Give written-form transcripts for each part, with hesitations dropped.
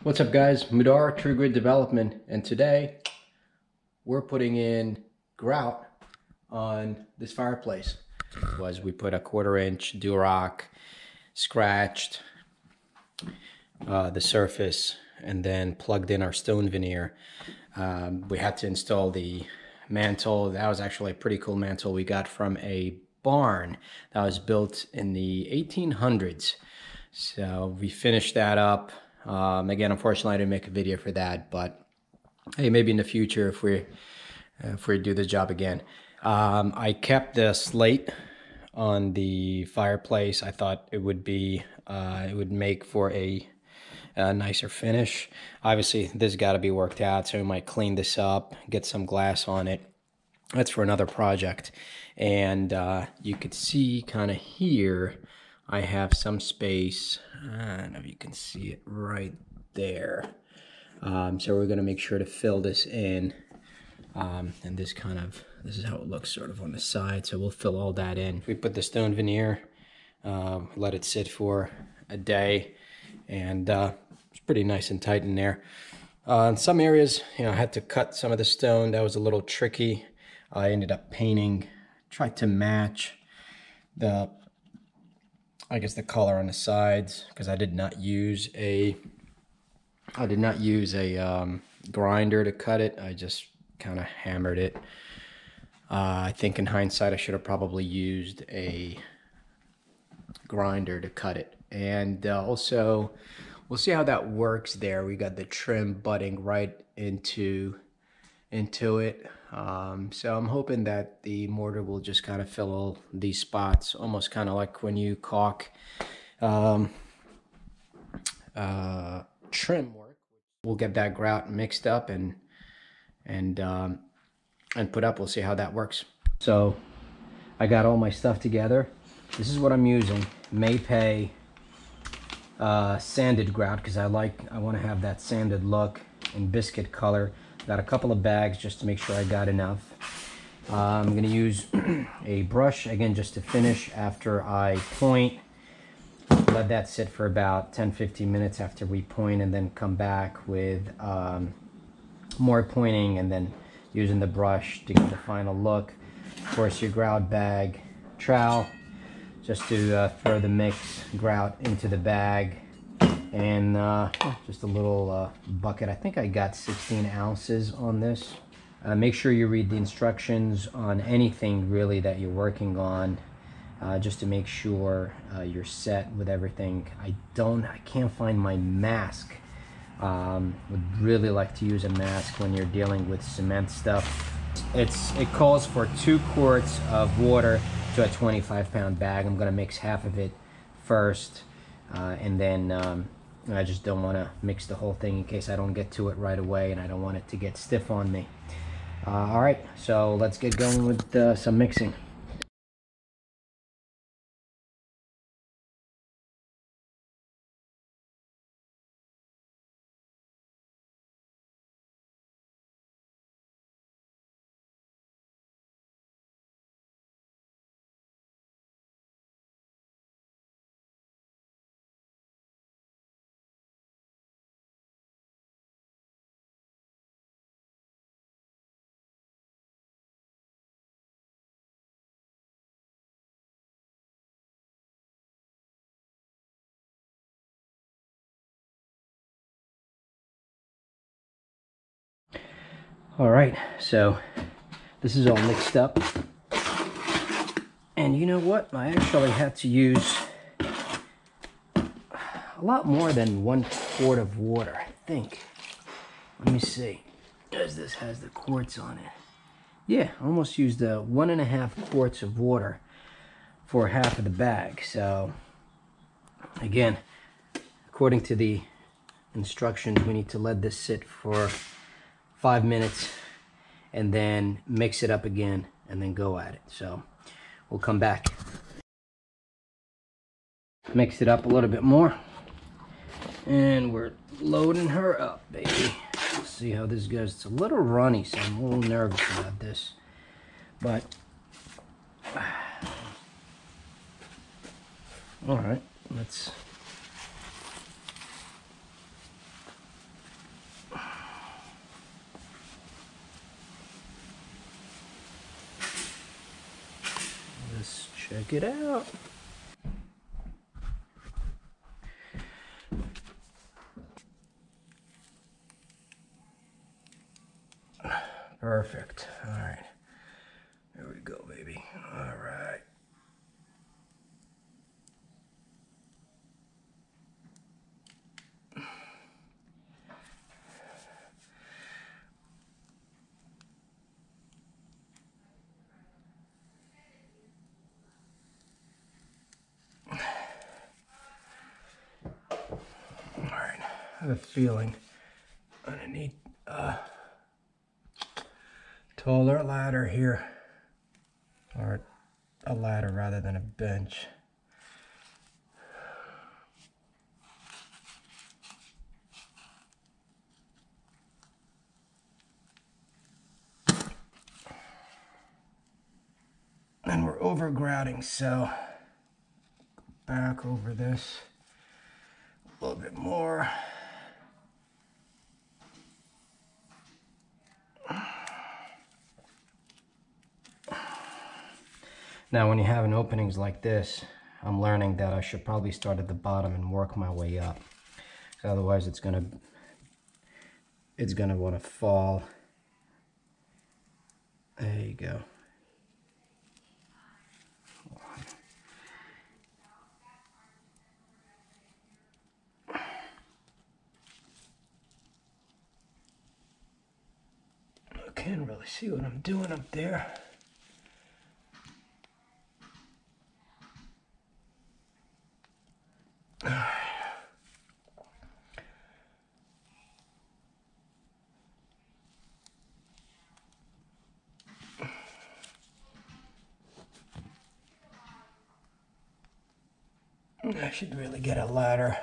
What's up guys, Mudar True Grid Development, and today we're putting in grout on this fireplace. We put a 1/4 inch Durock, scratched the surface, and then plugged in our stone veneer. We had to install the mantel. That was actually a pretty cool mantel we got from a barn that was built in the 1800s. So we finished that up. Again, unfortunately, I didn't make a video for that, but hey, maybe in the future if we do this job again. I kept the slate on the fireplace. I thought it would be it would make for a nicer finish. Obviously, this got to be worked out, so we might clean this up, get some glass on it. That's for another project. And you could see kind of here, I have some space. I don't know if you can see it right there. So we're going to make sure to fill this in. And this is how it looks sort of on the side. So we'll fill all that in. We put the stone veneer, let it sit for a day, and it's pretty nice and tight in there. In some areas, I had to cut some of the stone. That was a little tricky. I ended up painting, tried to match the color on the sides, because I did not use a grinder to cut it. I just kind of hammered it. I think in hindsight I should have probably used a grinder to cut it. And also, we'll see how that works there. We got the trim butting right into it. So I'm hoping that the mortar will just kind of fill all these spots, almost kind of like when you caulk trim work. We'll get that grout mixed up and put up. We'll see how that works. So I got all my stuff together. This is what I'm using. Maypay sanded grout, because I want to have that sanded look in biscuit color. Got a couple of bags just to make sure I got enough. I'm going to use a brush again just to finish after I point. Let that sit for about 10-15 minutes after we point, and then come back with more pointing, and then using the brush to get the final look. Of course, your grout bag, trowel, just to throw the mix grout into the bag. And just a little bucket. I think I got 16 ounces on this. Make sure you read the instructions on anything really that you're working on, just to make sure you're set with everything. I can't find my mask. Would really like to use a mask when you're dealing with cement stuff. It calls for 2 quarts of water to a 25-pound bag. I'm gonna mix half of it first, and then I just don't want to mix the whole thing in case I don't get to it right away, and I don't want it to get stiff on me. All right, so let's get going with some mixing. All right, so this is all mixed up. And you know what? I actually had to use a lot more than 1 quart of water, I think. Let me see, as this has the quarts on it. Yeah, I almost used 1.5 quarts of water for half of the bag. So again, according to the instructions, we need to let this sit for 5 minutes and then mix it up again and then go at it. So we'll come back. Mix it up a little bit more, and we're loading her up, baby. Let's see how this goes. It's a little runny, so I'm a little nervous about this, but all right, let's Check it out. Perfect. All right. There we go, baby. All right. All right. I have a feeling I'm gonna need a taller ladder here, or a ladder rather than a bench. And we're over grouting, so back over this a little bit more. Now when you have an openings like this, I'm learning that I should probably start at the bottom and work my way up. Otherwise it's gonna want to fall. There you go. I can't really see what I'm doing up there. I should really get a ladder.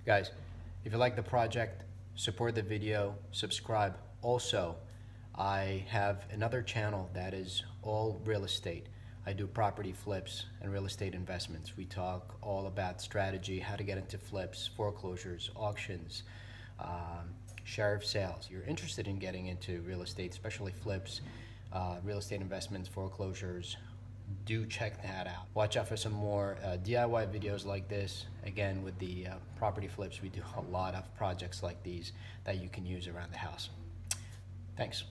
Guys, if you like the project, support the video, subscribe. Also, I have another channel that is all real estate. I do property flips and real estate investments. We talk all about strategy, how to get into flips, foreclosures, auctions, sheriff sales. You're interested in getting into real estate, especially flips, real estate investments, foreclosures, do check that out. Watch out for some more DIY videos like this. Again, with the property flips, we do a lot of projects like these that you can use around the house. Thanks.